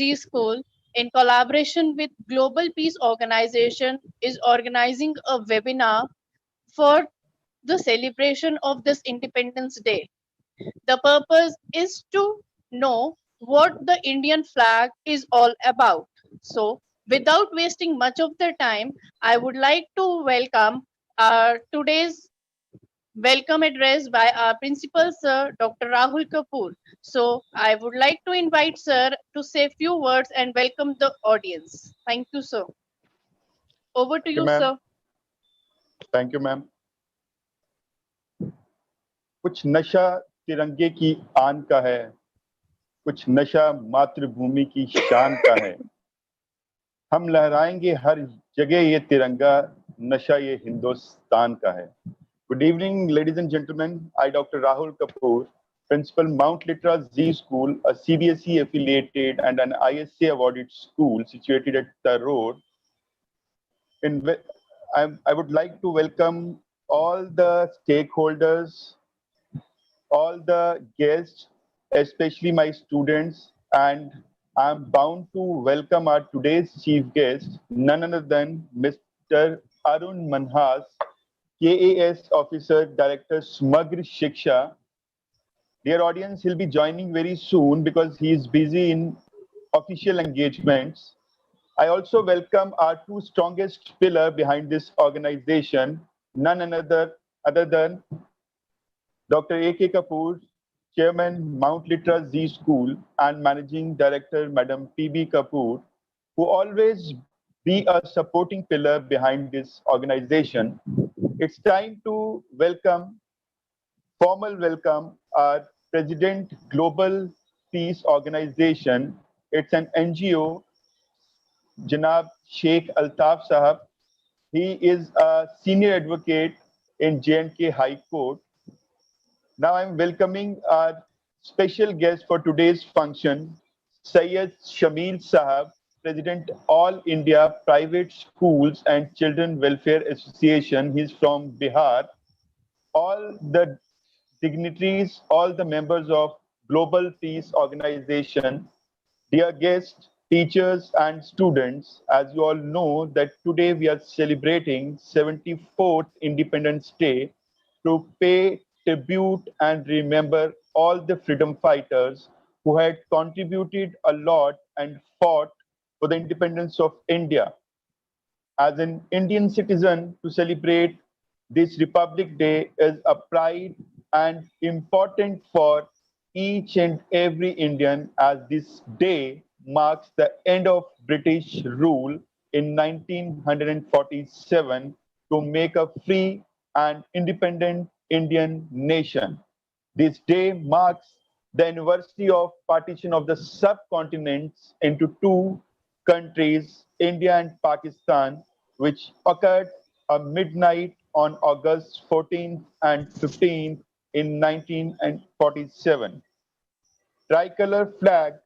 Z School, in collaboration with Global Peace Organization, is organizing a webinar for the celebration of this Independence Day. The purpose is to know what the Indian flag is all about. So, without wasting much of the time, I would like to welcome our today's welcome address by our principal sir, Dr. Rahul Kapoor. So, I would like to invite sir to say a few words and welcome the audience. Thank you, sir. Over to Thank you, you, ma'am. sir. Thank you, ma'am. कुछ नशा तिरंगे की आन का है, कुछ नशा मातृभूमि की शान का है। हम लहराएंगे हर जगह ये तिरंगा, नशा ये हिंदुस्तान का है। Good evening, ladies and gentlemen. I, Dr. Rahul Kapoor, Principal Mount Litra Z School, a CBSE affiliated and an ISA awarded school situated at the road. I would like to welcome all the stakeholders, all the guests, especially my students, and I'm bound to welcome our today's chief guest, none other than Mr. Arun Manhas, KAS Officer, Director, Smagra Shiksha. Dear audience, he'll be joining very soon because he is busy in official engagements. I also welcome our two strongest pillar behind this organization, none other than Dr. A.K. Kapoor, Chairman, Mount Litra Z School, and Managing Director, Madam P.B. Kapoor, who always be a supporting pillar behind this organization. It's time to formal welcome our President, Global Peace Organization. It's an NGO, Janab Sheikh Altaf Sahab. He is a senior advocate in J&K High Court. Now I'm welcoming our special guest for today's function, Syed Shamil Sahab, President All India Private Schools and Children Welfare Association. He's from Bihar. All the dignitaries, all the members of Global Peace Organization, dear guests, teachers and students, as you all know that today we are celebrating 74th Independence Day to pay tribute and remember all the freedom fighters who had contributed a lot and fought for the independence of India. As an Indian citizen, to celebrate this Republic Day is a pride and important for each and every Indian, as this day marks the end of British rule in 1947 to make a free and independent Indian nation. This day marks the anniversary of partition of the subcontinents into two countries, India and Pakistan, which occurred at midnight on August 14th and 15th in 1947. Tricolor flag,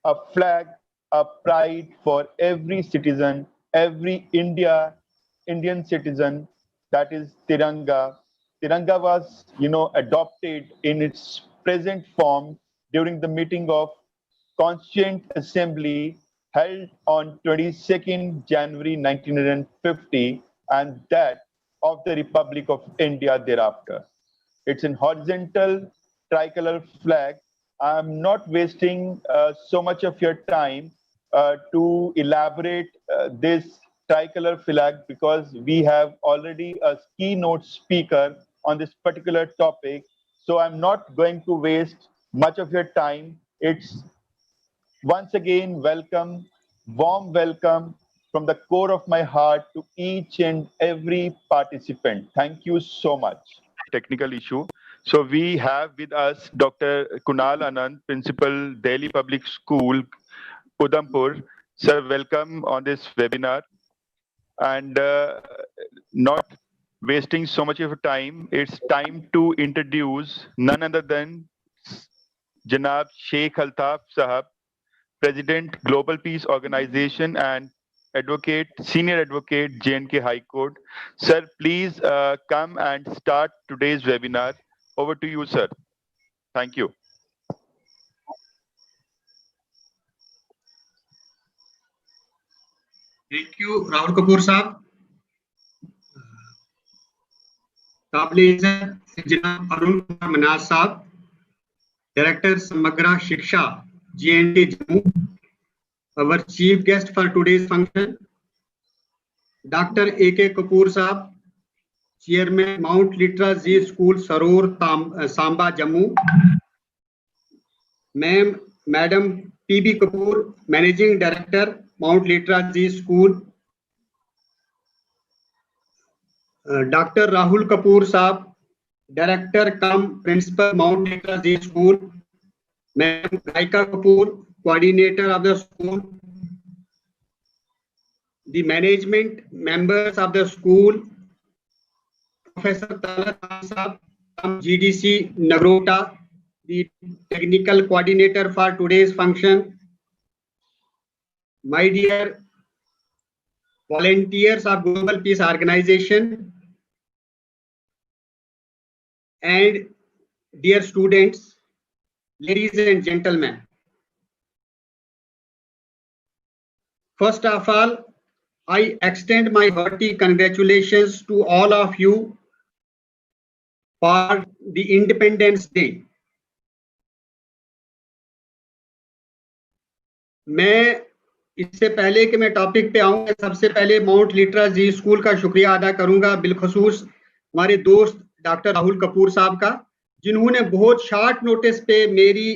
a pride for every citizen, every Indian citizen, that is Tiranga. Tiranga was, adopted in its present form during the meeting of Constituent Assembly held on 22nd January 1950 and that of the Republic of India thereafter. It's an horizontal tricolor flag. I'm not wasting so much of your time to elaborate this tricolor flag because we have already a keynote speaker on this particular topic. So I'm not going to waste much of your time. It's once again warm welcome from the core of my heart to each and every participant. Thank you so much. Technical issue. So we have with us Dr. Kunal Anand, Principal, Delhi Public School, Udhampur. Sir, welcome on this webinar. And not wasting so much of your time, it's time to introduce none other than Janab Sheikh Altaf Sahab, President, Global Peace Organization and Senior Advocate, J&K High Court. Sir, please come and start today's webinar. Over to you, sir. Thank you. Thank you Rahul Kapoor साहब। काबिल इज्जत जनाब अरुण कुमार मनाज साहब, director समग्र शिक्षा JNT Jammu, our chief guest for today's function, Dr. AK Kapoor साहब, chairman Mount Litera जी School Saror Samba Jammu, madam PB Kapoor, managing director Mount Litera जी School, doctor Rahul Kapoor साहब, director cum principal Mount Litera ji School, madam Gayika Kapoor, coordinator of the school, the management members of the school, Professor Talat Sahab from GDC Nagrota, the technical coordinator for today's function, my dear volunteers of Global Peace Organization, and dear students, ladies and gentlemen. First of all, I extend my hearty congratulations to all of you for the Independence Day. मैं इससे पहले कि मैं topic पे आऊंगा, सबसे पहले mount Litera जी school का शुक्रिया अदा करूंगा, बिलखसूस हमारे दोस्त डॉक्टर राहुल कपूर साहब का, जिन्होंने बहुत शॉर्ट नोटिस पे मेरी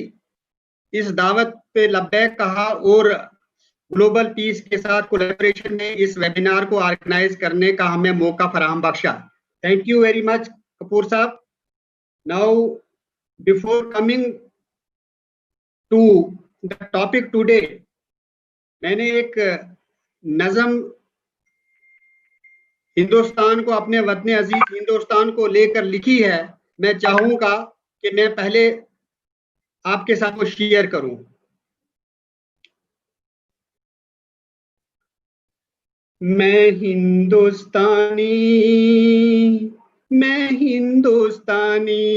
इस दावत पे लब्बैक कहा और ग्लोबल पीस के साथ कोलैबोरेशन में इस वेबिनार को ऑर्गेनाइज करने का हमें मौका फराहम बख्शा। Thank you very much Kapoor साहब। Now before coming to the topic today, मैंने एक नज़म हिंदुस्तान को, अपने वतन अजीज हिंदुस्तान को लेकर लिखी है। मैं चाहूंगा कि मैं पहले आपके साथ वो शेयर करूं। मैं हिंदुस्तानी, मैं हिंदुस्तानी,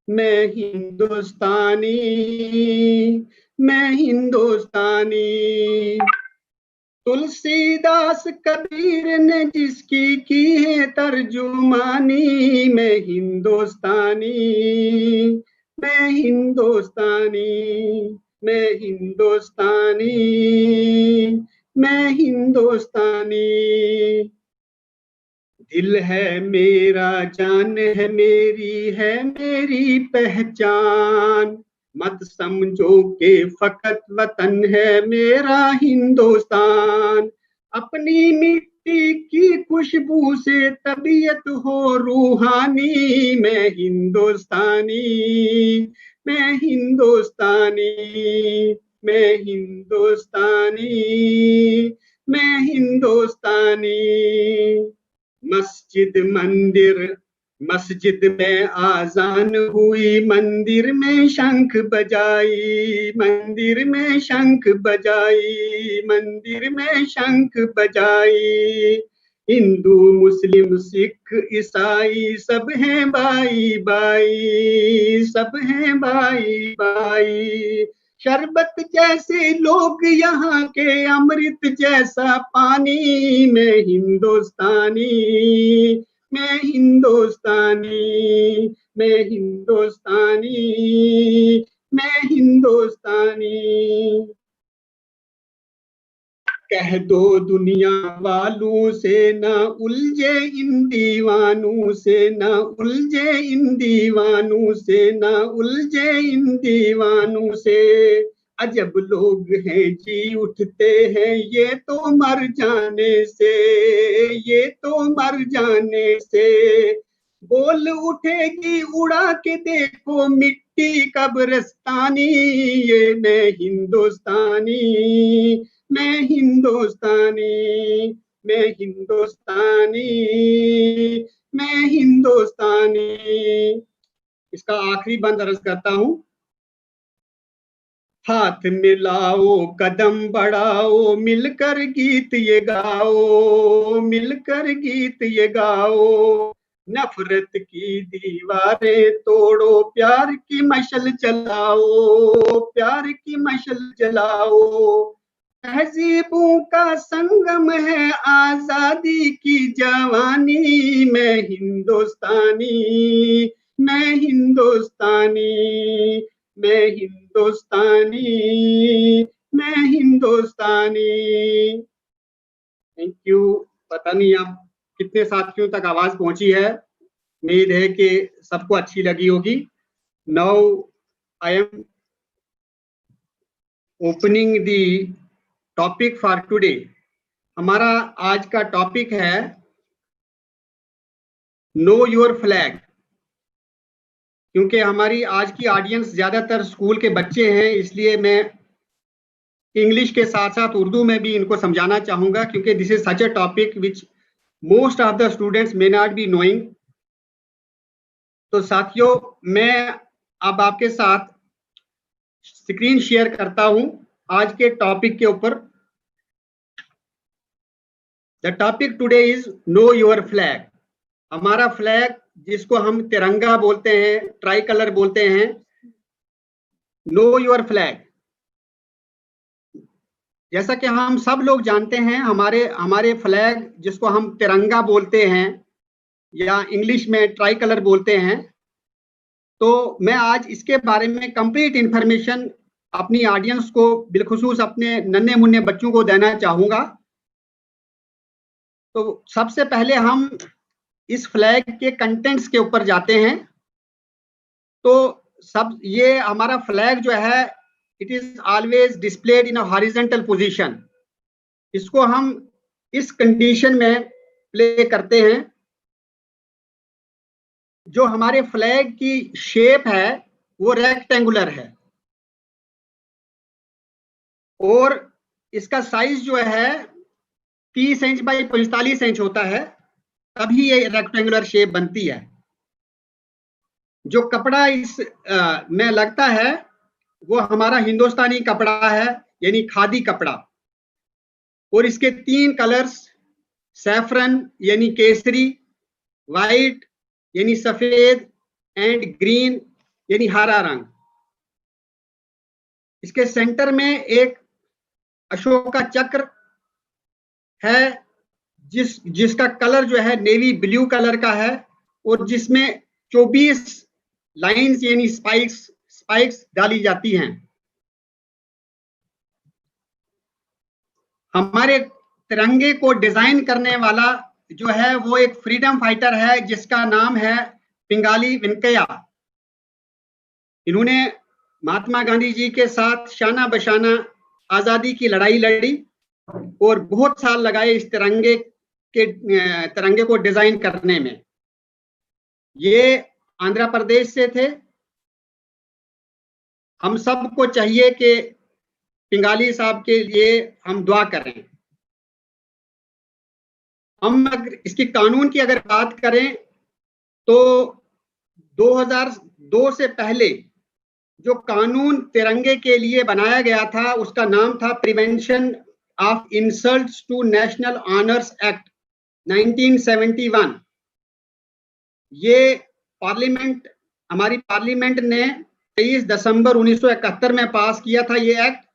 मैं हिंदुस्तानी, मैं हिंदुस्तानी, तुलसीदास कबीर ने जिसकी की है तर्जुमानी, मैं हिंदुस्तानी, मैं हिंदुस्तानी, मैं हिंदुस्तानी, मैं हिंदुस्तानी, दिल है मेरा, जान है मेरी पहचान, मत समझो के फकत वतन है मेरा हिंदुस्तान, अपनी मिट्टी की खुशबू से तबीयत हो रूहानी, मैं हिंदुस्तानी, मैं हिंदुस्तानी, मैं हिंदुस्तानी, मैं हिंदुस्तानी, मस्जिद में आजान हुई, मंदिर में शंख बजाई, मंदिर में शंख बजाई, मंदिर में शंख बजाई, हिंदू मुस्लिम सिख ईसाई सब हैं भाई भाई, सब हैं भाई भाई, शरबत जैसे लोग यहाँ के, अमृत जैसा पानी, मैं हिंदुस्तानी, मैं हिंदुस्तानी, मैं हिंदुस्तानी, मैं हिंदुस्तानी, कह दो दुनिया वालों से ना उलझे इन दीवानों से, ना उलझे इन दीवानों से, ना उलझे इन दीवानों से, अजब लोग हैं जी उठते हैं ये तो मर जाने से, ये तो मर जाने से, बोल उठेगी उड़ा के देखो मिट्टी कब्रिस्तानी, ये मैं हिंदुस्तानी, मैं हिंदुस्तानी, मैं हिंदुस्तानी, मैं हिंदुस्तानी। इसका आखिरी बंद अर्ज करता हूं। हाथ मिलाओ कदम बढ़ाओ, मिलकर गीत ये गाओ, मिलकर गीत ये गाओ, नफरत की दीवारें तोड़ो, प्यार की मशल जलाओ, प्यार की मशल जलाओ, तहजीबों का संगम है आजादी की जवानी, मैं हिंदुस्तानी, मैं हिंदुस्तानी, मैं हिंदुस्तानी, मैं हिंदुस्तानी। Thank you. पता नहीं आप कितने साथियों तक आवाज पहुंची है, उम्मीद है कि सबको अच्छी लगी होगी। Now I am opening the topic for today. हमारा आज का टॉपिक है नो योर फ्लैग। क्योंकि हमारी आज की ऑडियंस ज्यादातर स्कूल के बच्चे हैं, इसलिए मैं इंग्लिश के साथ साथ उर्दू में भी इनको समझाना चाहूंगा, क्योंकि this is such a topic which most of the students may not be knowing. तो साथियों, मैं अब आपके साथ स्क्रीन शेयर करता हूं आज के टॉपिक के ऊपर। The topic today is know your flag. हमारा फ्लैग, जिसको हम तिरंगा बोलते हैं, ट्राई कलर बोलते हैं, नो योर फ्लैग। जैसा कि हम सब लोग जानते हैं, हमारे फ्लैग, जिसको हम तिरंगा बोलते हैं या इंग्लिश में ट्राई कलर बोलते हैं, तो मैं आज इसके बारे में कंप्लीट इंफॉर्मेशन अपनी ऑडियंस को, बिलखुसूस अपने नन्हे मुन्ने बच्चों को देना चाहूंगा। तो सबसे पहले हम इस फ्लैग के कंटेंट्स के ऊपर जाते हैं। तो ये हमारा फ्लैग जो है, it is always displayed in a horizontal position. इसको हम इस कंडीशन में प्ले करते हैं। जो हमारे फ्लैग की शेप है वो रेक्टेंगुलर है, और इसका साइज जो है 30 इंच बाई 45 इंच होता है, तभी ये रेक्टेंगुलर शेप बनती है। जो कपड़ा इस में लगता है वो हमारा हिंदुस्तानी कपड़ा है, यानी खादी कपड़ा। और इसके 3 कलर्स, सैफरन यानी केसरी, वाइट यानी सफेद, एंड ग्रीन यानी हरा रंग। इसके सेंटर में एक अशोका चक्र है, जिसका कलर जो है नेवी ब्लू कलर का है, और जिसमें 24 लाइंस यानी स्पाइक्स डाली जाती हैं। हमारे तिरंगे को डिजाइन करने वाला जो है वो एक फ्रीडम फाइटर है, जिसका नाम है पिंगाली वेंकैया। इन्होंने महात्मा गांधी जी के साथ शाना बशाना आजादी की लड़ाई लड़ी और बहुत साल लगाए इस तिरंगे को डिजाइन करने में। ये आंध्र प्रदेश से थे। हम सबको चाहिए कि पिंगाली साहब के लिए हम दुआ करें। हम अगर इसकी कानून की अगर बात करें तो 2002 से पहले जो कानून तिरंगे के लिए बनाया गया था उसका नाम था prevention of insults to national honours act 1971। ये पार्लियामेंट, हमारी पार्लियामेंट ने 23 दिसंबर 1971 में पास किया था ये एक्ट।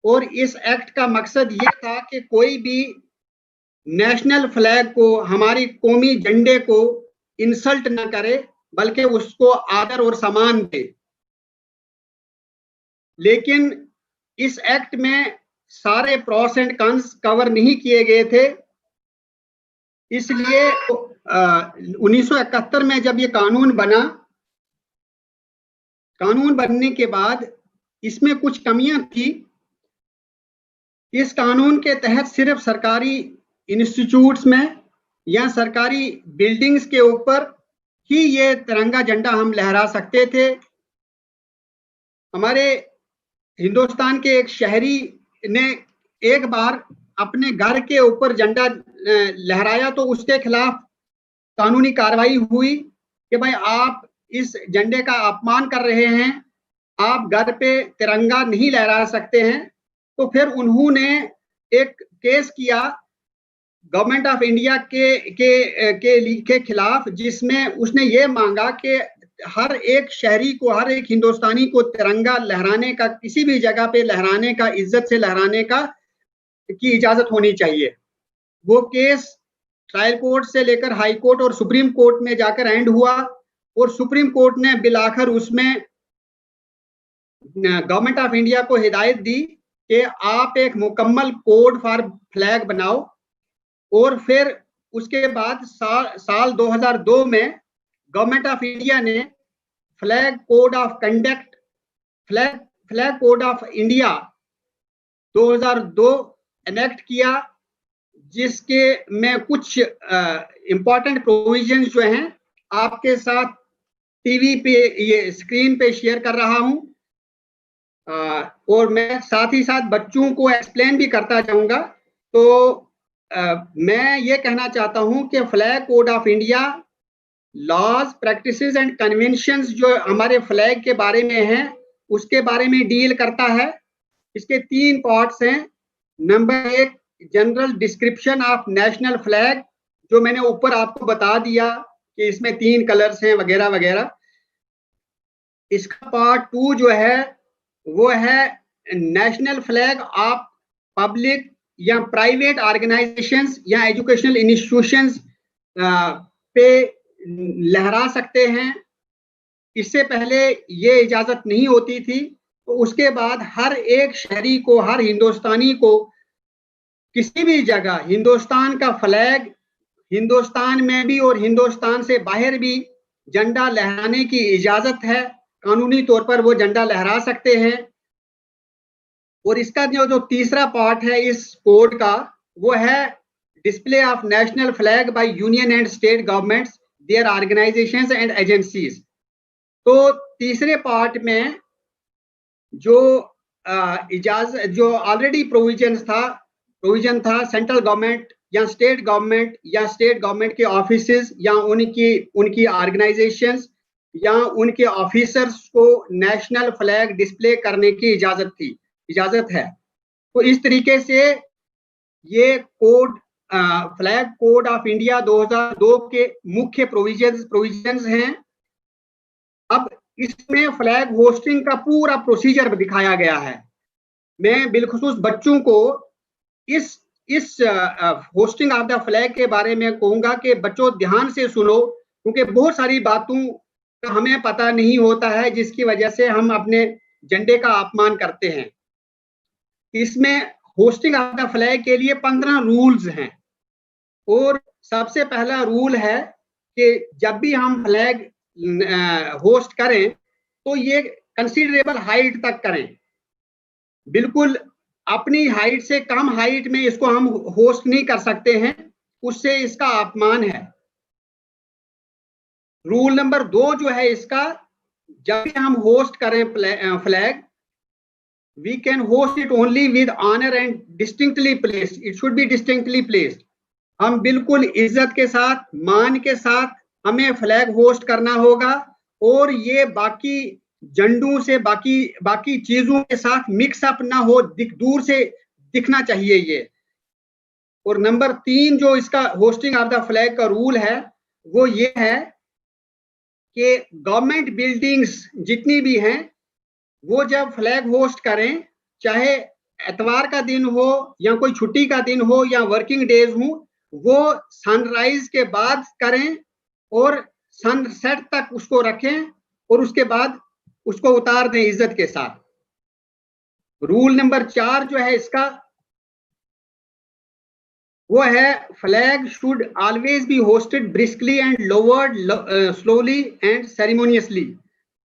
और इस एक्ट का मकसद ये था कि कोई भी नेशनल फ्लैग को, हमारी कौमी झंडे को इंसल्ट न करे, बल्कि उसको आदर और सम्मान दे। लेकिन इस एक्ट में सारे प्रोस एंड कॉन्स कवर नहीं किए गए थे, इसलिए 1971 में जब ये कानून बना, कानून बनने के बाद इसमें कुछ कमियां थी। इस कानून के तहत सिर्फ सरकारी इंस्टीट्यूट्स में या सरकारी बिल्डिंग्स के ऊपर ही ये तिरंगा झंडा हम लहरा सकते थे। हमारे हिंदुस्तान के एक शहरी ने एक बार अपने घर के ऊपर झंडा लहराया तो उसके खिलाफ कानूनी कार्रवाई हुई कि भाई आप इस झंडे का अपमान कर रहे हैं, आप घर पे तिरंगा नहीं लहरा सकते हैं। तो फिर उन्होंने एक केस किया गवर्नमेंट ऑफ इंडिया के खिलाफ, जिसमें उसने ये मांगा कि हर एक शहरी को, हर एक हिंदुस्तानी को तिरंगा लहराने का, किसी भी जगह पे लहराने का, इज्जत से लहराने का की इजाजत होनी चाहिए। वो केस ट्रायल कोर्ट से लेकर हाई कोर्ट और सुप्रीम कोर्ट में जाकर एंड हुआ और सुप्रीम कोर्ट ने बिलाखिर उसमें गवर्नमेंट ऑफ इंडिया को हिदायत दी कि आप एक मुकम्मल कोड फॉर फ्लैग बनाओ। और फिर उसके बाद साल 2002 में गवर्नमेंट ऑफ इंडिया ने flag code of conduct, flag code of India 2002 enact किया, जिसके में कुछ इंपॉर्टेंट प्रोविजंस जो हैं आपके साथ टीवी पे, ये स्क्रीन पे शेयर कर रहा हूं। और मैं साथ ही साथ बच्चों को एक्सप्लेन भी करता जाऊंगा। तो मैं ये कहना चाहता हूं कि flag code of India laws, practices and conventions जो हमारे फ्लैग के बारे में हैं उसके बारे में डील करता है। इसके 3 पार्ट्स हैं। Number 1, general description of national flag, जो मैंने ऊपर आपको बता दिया कि इसमें 3 कलर्स हैं वगैरह वगैरह। इसका पार्ट 2 जो है वो है नेशनल फ्लैग ऑफ पब्लिक या प्राइवेट ऑर्गेनाइजेशंस या एजुकेशनल इंस्टीट्यूशंस पे लहरा सकते हैं। इससे पहले ये इजाजत नहीं होती थी। तो उसके बाद हर एक शहरी को, हर हिंदुस्तानी को किसी भी जगह हिंदुस्तान का फ्लैग, हिंदुस्तान में भी और हिंदुस्तान से बाहर भी झंडा लहराने की इजाजत है। कानूनी तौर पर वो झंडा लहरा सकते हैं। और इसका जो तीसरा पार्ट है इस कोड का, वो है display of national flag by union and state governments, their organisations and agencies. तो तीसरे पार्ट में जो इजाजत, जो ऑलरेडी प्रोविजन था सेंट्रल गवर्नमेंट या स्टेट गवर्नमेंट के ऑफिसेस या उनकी ऑर्गेनाइजेशंस या उनके ऑफिसर्स को नेशनल फ्लैग डिस्प्ले करने की इजाजत है। तो इस तरीके से ये code, flag code of India 2002 के मुख्य प्रोविजंस हैं। अब इसमें फ्लैग होस्टिंग का पूरा प्रोसीजर दिखाया गया है। मैं बिलखुसूस बच्चों को इस होस्टिंग ऑफ द फ्लैग के बारे में कहूंगा कि बच्चों ध्यान से सुनो, क्योंकि बहुत सारी बातों का हमें पता नहीं होता है जिसकी वजह से हम अपने झंडे का अपमान करते हैं। इसमें होस्टिंग ऑफ द फ्लैग के लिए 15 रूल्स हैं। और सबसे पहला रूल है कि जब भी हम फ्लैग होस्ट करें तो ये कंसीडरेबल हाइट तक करें। बिल्कुल अपनी हाइट से कम हाइट में इसको हम होस्ट नहीं कर सकते हैं, उससे इसका अपमान है। रूल नंबर 2 जो है इसका, जब भी हम होस्ट करें flag, we can host it only with honor and distinctly placed. It should be distinctly placed. हम बिल्कुल इज्जत के साथ, मान के साथ हमें फ्लैग होस्ट करना होगा और ये बाकी झंडों से, बाकी चीजों के साथ मिक्स अप ना हो, दूर से दिखना चाहिए ये। और नंबर 3 जो इसका होस्टिंग ऑफ द फ्लैग का रूल है वो ये है कि गवर्नमेंट बिल्डिंग्स जितनी भी हैं वो जब फ्लैग होस्ट करें, चाहे एतवार का दिन हो या कोई छुट्टी का दिन हो या वर्किंग डेज हो, वो सनराइज के बाद करें और सनसेट तक उसको रखें और उसके बाद उसको उतार दें इज्जत के साथ। रूल नंबर 4 जो है इसका, वो है flag should always be hoisted briskly and lowered slowly and ceremoniously.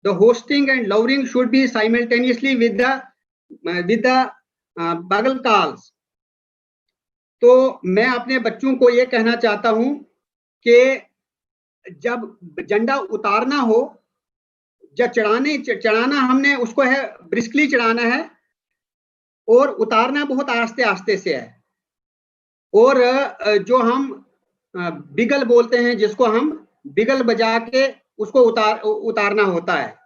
The hosting and lowering should be simultaneously with the bugle calls. तो मैं अपने बच्चों को ये कहना चाहता हूं कि जब झंडा उतारना हो, जब चढ़ाना हमने उसको है ब्रिस्कली चढ़ाना है और उतारना बहुत आस्ते आस्ते से है। और जो हम बिगल बोलते हैं, जिसको हम बिगल बजा के उसको उतारना होता है।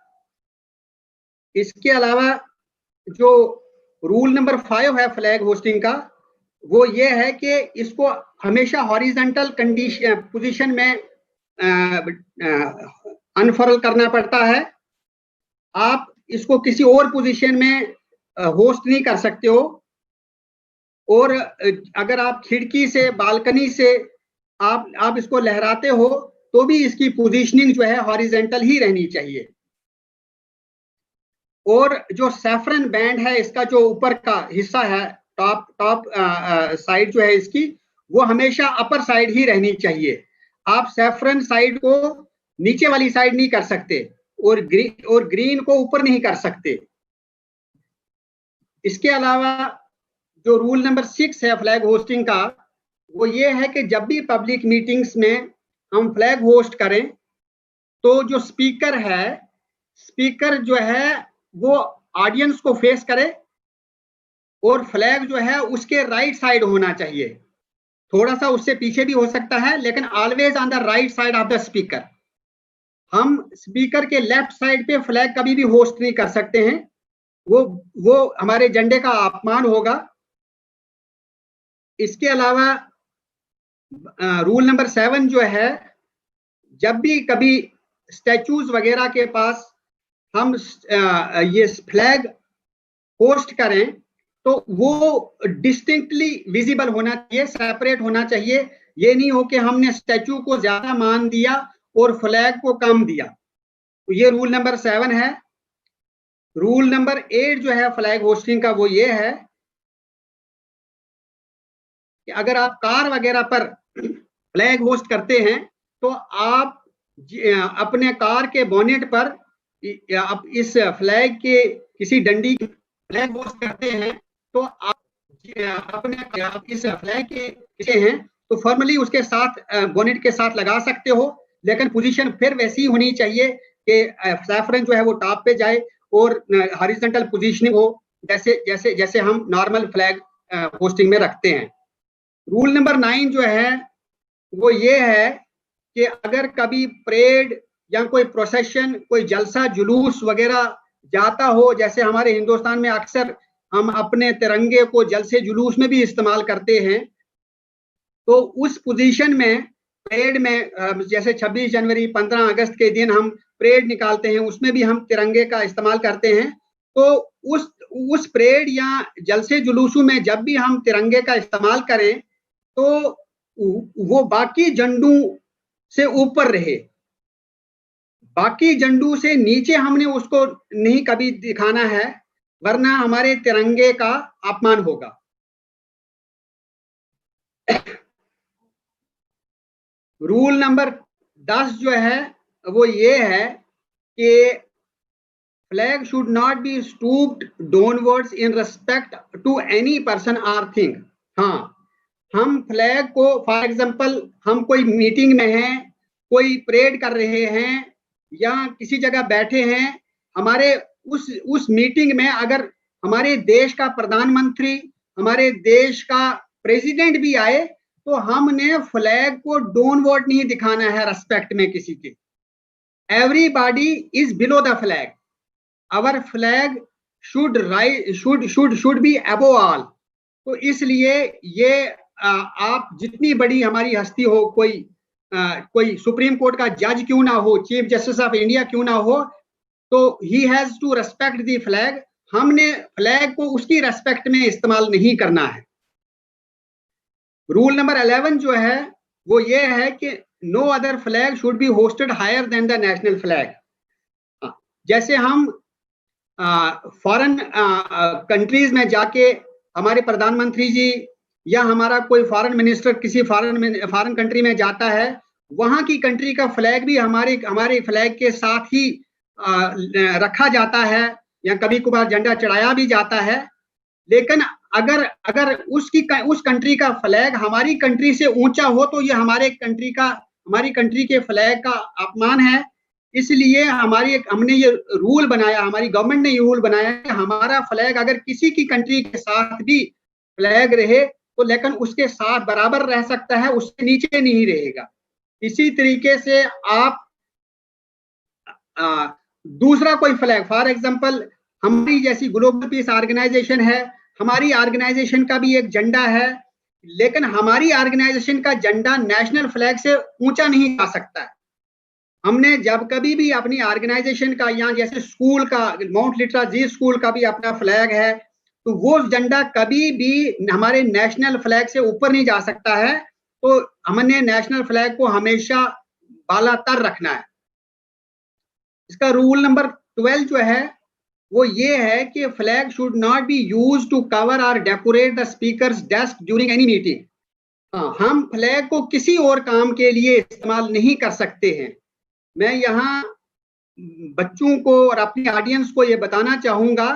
इसके अलावा जो रूल नंबर 5 है फ्लैग होस्टिंग का, वो ये है कि इसको हमेशा हॉरिजॉन्टल पोजीशन में अनफर्ल करना पड़ता है। आप इसको किसी और पोजीशन में होस्ट नहीं कर सकते हो। और अगर आप खिड़की से, बालकनी से आप इसको लहराते हो तो भी इसकी पोजीशनिंग जो है हॉरिजेंटल ही रहनी चाहिए। और जो सैफरन बैंड है, इसका जो ऊपर का हिस्सा है, टॉप साइड जो है इसकी, वो हमेशा अपर साइड ही रहनी चाहिए। आप सैफरन साइड को नीचे वाली साइड नहीं कर सकते और ग्रीन को ऊपर नहीं कर सकते। इसके अलावा जो रूल नंबर 6 है फ्लैग होस्टिंग का, वो ये है कि जब भी पब्लिक मीटिंग्स में हम फ्लैग होस्ट करें तो जो स्पीकर है, स्पीकर जो है वो ऑडियंस को फेस करे और फ्लैग जो है उसके राइट साइड होना चाहिए। थोड़ा सा उससे पीछे भी हो सकता है, लेकिन always on the right side of the speaker. हम स्पीकर के लेफ्ट साइड पे फ्लैग कभी भी होस्ट नहीं कर सकते हैं, वो हमारे झंडे का अपमान होगा। इसके अलावा रूल नंबर 7 जो है, जब भी कभी स्टैचूज वगैरह के पास हम ये फ्लैग होस्ट करें तो वो डिस्टिंक्टली विजिबल होना चाहिए, सेपरेट होना चाहिए। ये नहीं हो कि हमने स्टैचू को ज्यादा मान दिया और फ्लैग को कम दिया। तो ये रूल नंबर 7 है। रूल नंबर 8 जो है फ्लैग होस्टिंग का, वो ये है कि अगर आप कार वगैरह पर फ्लैग होस्ट करते हैं तो आप अपने कार के बोनेट पर आप इस फ्लैग के किसी डंडी फ्लैग होस्ट करते हैं तो आप इस फ्लैग के हैं तो फॉर्मली उसके साथ बोनेट के साथ लगा सकते हो, लेकिन पोजीशन फिर वैसी होनी चाहिए कि सैफरन जो है वो टॉप पे जाए और हॉरिजॉन्टल पोजीशनिंग हो, जैसे हम नॉर्मल फ्लैग होस्टिंग में रखते हैं। रूल नंबर 9 जो है वो ये है कि अगर कभी परेड या कोई प्रोसेशन, कोई जलसा जुलूस वगैरह जाता हो, जैसे हमारे हिंदुस्तान में अक्सर हम अपने तिरंगे को जलसे जुलूस में भी इस्तेमाल करते हैं, तो उस पोजीशन में परेड में जैसे 26 जनवरी 15 अगस्त के दिन हम परेड निकालते हैं, उसमें भी हम तिरंगे का इस्तेमाल करते हैं। तो उस परेड या जलसे जुलूसों में जब भी हम तिरंगे का इस्तेमाल करें तो वो बाकी झंडू से ऊपर रहे, बाकी झंडू से नीचे हमने उसको नहीं कभी दिखाना है, वरना हमारे तिरंगे का अपमान होगा। रूल नंबर 10 जो है वो ये है कि flag should not be stooped downwards in respect to any person और थिंग। हाँ, हम फ्लैग को, फॉर एग्जांपल हम कोई मीटिंग में हैं, कोई परेड कर रहे हैं या किसी जगह बैठे हैं, हमारे उस मीटिंग में अगर हमारे देश का प्रधानमंत्री, हमारे देश का प्रेसिडेंट भी आए तो हमने फ्लैग को डाउनवर्ड नहीं दिखाना है रिस्पेक्ट में किसी के। Everybody is below the flag, our flag should be above all. तो इसलिए ये आप जितनी बड़ी हमारी हस्ती हो, कोई सुप्रीम कोर्ट का जज क्यों ना हो, चीफ जस्टिस ऑफ इंडिया क्यों ना हो, तो he has to respect the flag. हमने फ्लैग को उसकी रेस्पेक्ट में इस्तेमाल नहीं करना है। रूल नंबर 11 जो है वो ये है कि no other flag should be hoisted higher than the national flag. जैसे हम फॉरेन कंट्रीज में जाके हमारे प्रधानमंत्री जी या हमारा कोई फॉरेन मिनिस्टर किसी फॉरेन कंट्री में जाता है, वहां की कंट्री का फ्लैग भी हमारे फ्लैग के साथ ही रखा जाता है या कभी कभार झंडा चढ़ाया भी जाता है। लेकिन अगर उस कंट्री का फ्लैग हमारी कंट्री से ऊंचा हो तो ये हमारी कंट्री के फ्लैग का अपमान है। इसलिए हमने ये रूल बनाया, हमारी गवर्नमेंट ने ये रूल बनाया कि हमारा फ्लैग अगर किसी की कंट्री के साथ भी फ्लैग रहे तो लेकिन उसके साथ बराबर रह सकता है, उससे नीचे नहीं रहेगा। इसी तरीके से आप दूसरा कोई फ्लैग, फॉर एग्जांपल हमारी जैसी ग्लोबल पीस ऑर्गेनाइजेशन है, हमारी ऑर्गेनाइजेशन का भी एक झंडा है, लेकिन हमारी ऑर्गेनाइजेशन का झंडा नेशनल फ्लैग से ऊंचा नहीं जा सकता है। हमने जब कभी भी अपनी ऑर्गेनाइजेशन का, यहाँ जैसे स्कूल का, माउंट लिटरा जी स्कूल का भी अपना फ्लैग है, तो वो झंडा कभी भी हमारे नेशनल फ्लैग से ऊपर नहीं जा सकता है। तो हमने नेशनल फ्लैग को हमेशा बालातर रखना है। इसका रूल नंबर 12 जो है वो ये है कि flag should not be used to cover और decorate the speaker's desk during any meeting. हाँ, हम फ्लैग को किसी और काम के लिए इस्तेमाल नहीं कर सकते हैं। मैं यहाँ बच्चों को और अपनी ऑडियंस को ये बताना चाहूंगा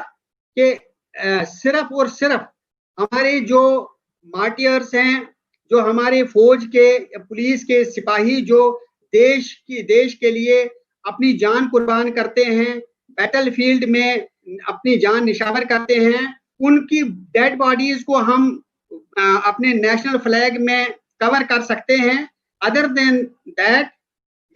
कि सिर्फ और सिर्फ हमारे जो मार्टियर्स हैं, जो हमारे फौज के, पुलिस के सिपाही जो देश के लिए अपनी जान कुर्बान करते हैं, बैटलफील्ड में अपनी जान निछावर करते हैं, उनकी डेड बॉडीज को हम अपने नेशनल फ्लैग में कवर कर सकते हैं। Other than that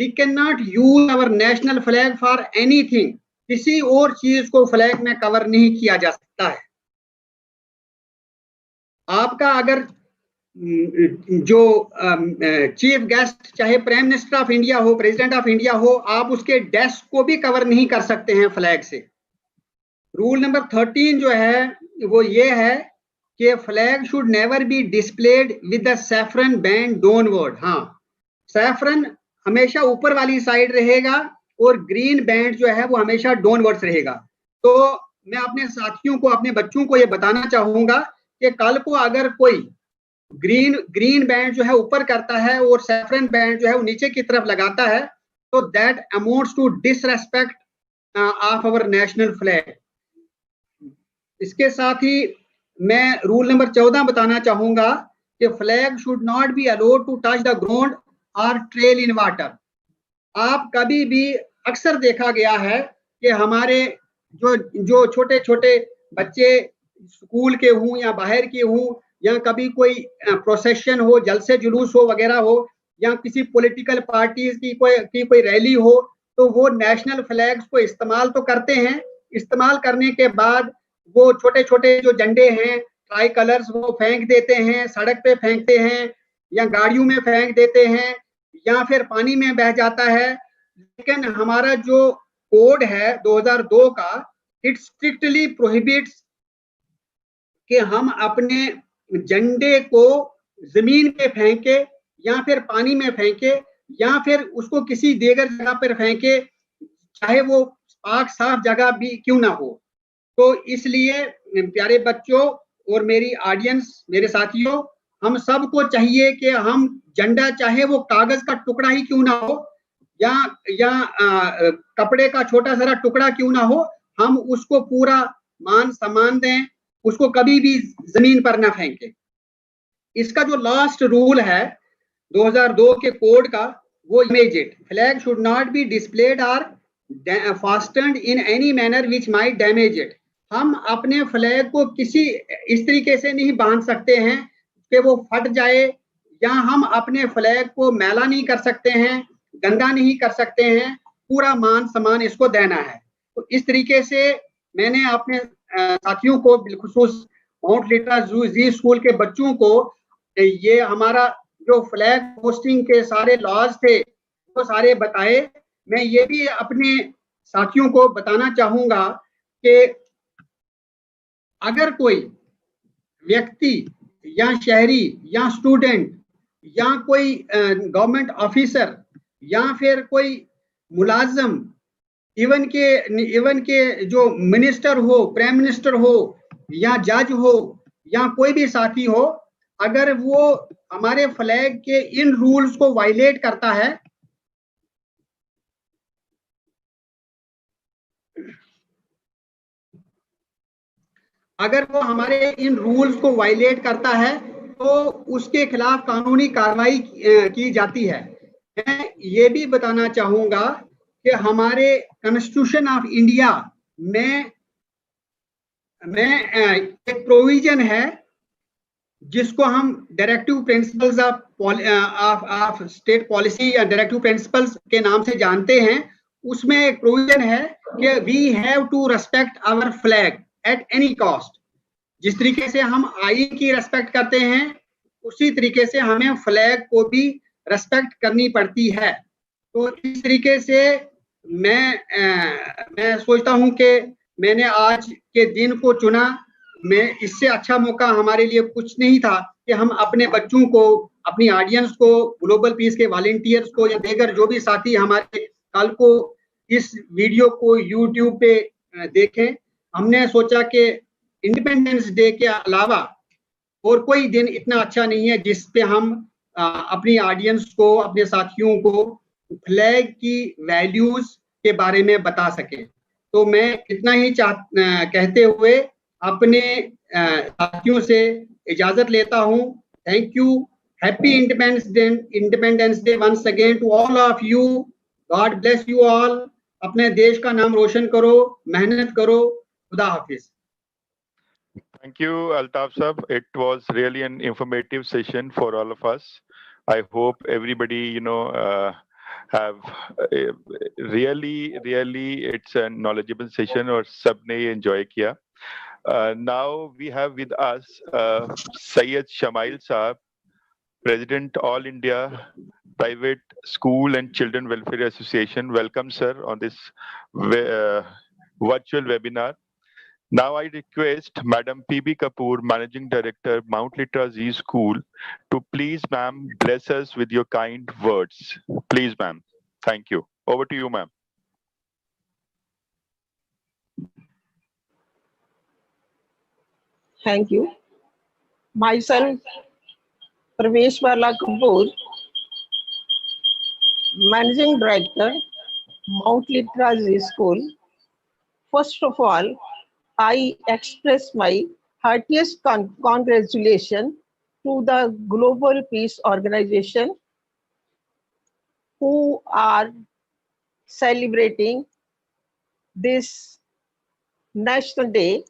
we can not use our national flag for anything. किसी और चीज को फ्लैग में कवर नहीं किया जा सकता है। आपका अगर जो चीफ गेस्ट चाहे प्राइम मिनिस्टर ऑफ इंडिया हो, प्रेसिडेंट ऑफ इंडिया हो, आप उसके डेस्क को भी कवर नहीं कर सकते हैं फ्लैग से। रूल नंबर 13 जो है वो ये है कि flag should never be displayed with the saffron band downward. हाँ, सैफरन हमेशा ऊपर वाली साइड रहेगा और ग्रीन बैंड जो है वो हमेशा डाउनवर्ड्स रहेगा। तो मैं अपने साथियों को, अपने बच्चों को ये बताना चाहूंगा कि कल को अगर कोई ग्रीन बैंड जो है ऊपर करता है और सैफरन बैंड जो है वो नीचे की तरफ लगाता है, तो that amounts to disrespect of our national flag. इसके साथ ही मैं रूल नंबर 14 बताना चाहूंगा कि flag should not be allowed to touch the ground और ट्रेल इन वाटर। आप कभी भी, अक्सर देखा गया है कि हमारे जो छोटे छोटे बच्चे स्कूल के हों या बाहर के हों, या कभी कोई प्रोसेशन हो, जलसे जुलूस हो वगैरह हो, या किसी पॉलिटिकल पार्टीज की कोई रैली हो, तो वो नेशनल फ्लैग्स को इस्तेमाल तो करते हैं। इस्तेमाल करने के बाद वो छोटे छोटे जो झंडे हैं, ट्राई कलर्स, वो फेंक देते हैं, सड़क पे फेंकते हैं या गाड़ियों में फेंक देते हैं या फिर पानी में बह जाता है। लेकिन हमारा जो कोड है 2002 का, इट स्ट्रिक्टली प्रोहिबिट्स कि हम अपने झंडे को जमीन पे फेंके या फिर पानी में फेंके या फिर उसको किसी दीगर जगह पर फेंके, चाहे वो पाक साफ जगह भी क्यों ना हो। तो इसलिए प्यारे बच्चों और मेरी ऑडियंस, मेरे साथियों, हम सबको चाहिए कि हम झंडा, चाहे वो कागज का टुकड़ा ही क्यों ना हो या कपड़े का छोटा सा टुकड़ा क्यों ना हो, हम उसको पूरा मान सम्मान दें, उसको कभी भी जमीन पर ना फेंके। इसका जो लास्ट रूल है 2002 के कोड का, वो इमेजिट flag should not be displayed और fastened in any manner which might damage it. हम अपने फ्लैग को किसी इस तरीके से नहीं बांध सकते हैं कि वो फट जाए, या हम अपने फ्लैग को मैला नहीं कर सकते हैं, गंदा नहीं कर सकते हैं, पूरा मान सम्मान इसको देना है। तो इस तरीके से मैंने अपने साथियों को, बिलखुसूस माउंट लिटरा जी स्कूल के बच्चों को, ये हमारा जो फ्लैग होस्टिंग के सारे लॉज थे वो सारे बताए। मैं ये भी अपने साथियों को बताना चाहूंगा कि अगर कोई व्यक्ति या शहरी या स्टूडेंट या कोई गवर्नमेंट ऑफिसर या फिर कोई मुलाजम, इवन के जो मिनिस्टर हो, प्राइम मिनिस्टर हो या जज हो या कोई भी साथी हो, अगर वो हमारे फ्लैग के इन रूल्स को वायलेट करता है, अगर वो हमारे इन रूल्स को वायलेट करता है तो उसके खिलाफ कानूनी कार्रवाई की जाती है। मैं ये भी बताना चाहूंगा कि हमारे कॉन्स्टिट्यूशन ऑफ इंडिया में एक प्रोविजन है जिसको हम directive principles of state policy या डायरेक्टिव प्रिंसिपल्स के नाम से जानते हैं। उसमें एक प्रोविजन है कि we have to respect our flag at any cost. जिस तरीके से हम आईन की रेस्पेक्ट करते हैं, उसी तरीके से हमें फ्लैग को भी रेस्पेक्ट करनी पड़ती है। तो इस तरीके से मैं सोचता हूं कि मैंने आज के दिन को चुना मैं इससे अच्छा मौका हमारे लिए कुछ नहीं था कि हम अपने बच्चों को, अपनी ऑडियंस को, ग्लोबल पीस के वॉलेंटियर्स को या देगर जो भी साथी हमारे कल को इस वीडियो को यूट्यूब पे देखें। हमने सोचा कि इंडिपेंडेंस डे के अलावा और कोई दिन इतना अच्छा नहीं है जिस पे हम अपनी ऑडियंस को, अपने साथियों को फ्लैग की वैल्यूज के बारे में बता सके। तो मैं इतना ही कहते हुए अपने साथियों से इजाजत लेता हूं। Thank you. Happy independence day once again to all of you. God bless you all. अपने देश का नाम रोशन करो, मेहनत करो। खुदा हाफिज। Thank you, Altaf Sab. It was really an informative session for all of us. I hope everybody, have really it's a knowledgeable session और सबने enjoy किया. Now we have with us Syed Shamail Saab, President All India Private School and Children Welfare Association. Welcome, sir, on this virtual webinar. Now I request Madam P.B. Kapoor, Managing Director, Mount Litra Z School, to please, ma'am, bless us with your kind words. Please, ma'am. Thank you. Over to you, ma'am. Thank you. Myself, Praveshwala Kapoor, Managing Director, Mount Litra Z School. First of all, I express my heartiest congratulations to the Global Peace Organization who are celebrating this National Day.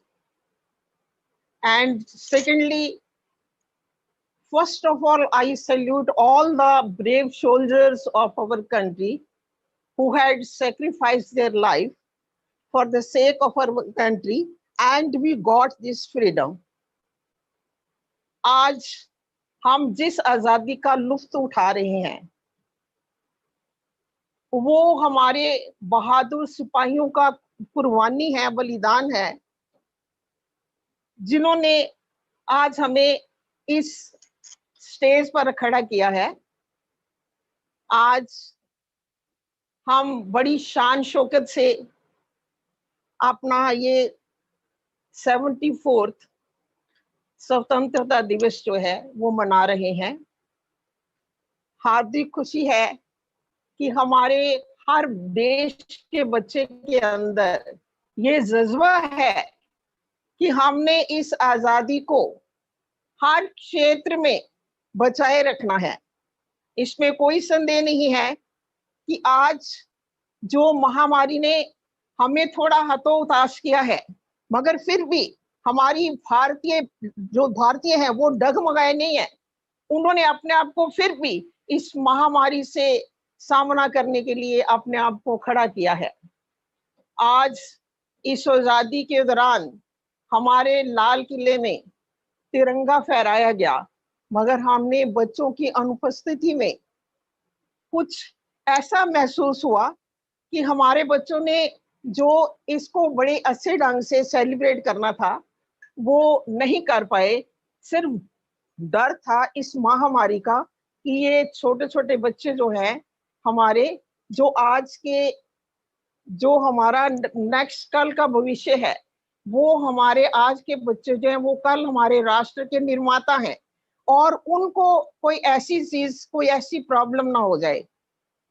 And secondly, first of all, I salute all the brave soldiers of our country who had sacrificed their life for the sake of our country, and we got this freedom. आज हम जिस आजादी का लुत्फ उठा रहे हैं वो हमारे बहादुर सिपाहियों का कुर्बानी है, बलिदान है, जिन्होंने आज हमें इस स्टेज पर खड़ा किया है। आज हम बड़ी शान शौकत से अपना ये 74th स्वतंत्रता दिवस जो है वो मना रहे हैं। हार्दिक खुशी है कि हमारे हर देश के बच्चे के अंदर ये जज्बा है कि हमने इस आजादी को हर क्षेत्र में बचाए रखना है। इसमें कोई संदेह नहीं है कि आज जो महामारी ने हमें थोड़ा हतोत्साह किया है, मगर फिर भी हमारी भारतीय हैं वो डगमगाए नहीं है। उन्होंने अपने आप को फिर भी इस महामारी से सामना करने के लिए अपने आप को खड़ा किया है। आज इस आजादी के दौरान हमारे लाल किले में तिरंगा फहराया गया, मगर हमने बच्चों की अनुपस्थिति में कुछ ऐसा महसूस हुआ कि हमारे बच्चों ने जो इसको बड़े अच्छे ढंग से सेलिब्रेट करना था वो नहीं कर पाए। सिर्फ डर था इस महामारी का कि ये छोटे छोटे बच्चे जो हैं हमारे, जो आज के जो हमारा नेक्स्ट कल का भविष्य है, वो हमारे आज के बच्चे जो हैं वो कल हमारे राष्ट्र के निर्माता हैं, और उनको कोई ऐसी चीज, कोई ऐसी प्रॉब्लम ना हो जाए।